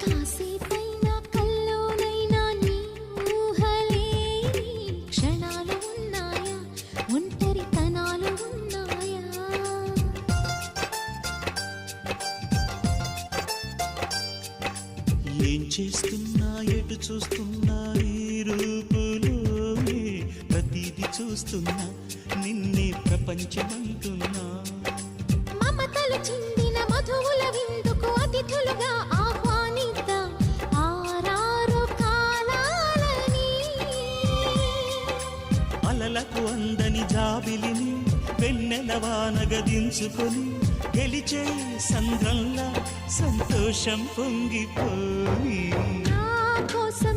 కాసేపైనా కల్లోనైనా నీ ఊహలే క్షణాలు ఉన్నాయా, ఒంటరితనాలు ఉన్నాయా? ఏం చేస్తున్నా ఎటు చూస్తున్నా ఈ రూపులోనే ప్రతిదీ చూస్తున్నా నిన్నే ప్రపంచమంటున్నా. మమతలు చిందిన మధువుల విందుకు అతిథులుగా ఆహ్వానిద్దాం ఆరారు కాలాలని. అలలకు అందని జాబిలిని వెన్నెల వానగదించుకొని గెలిచే సంద్రంలా సంతోషం పొంగిపోయి నా కోసం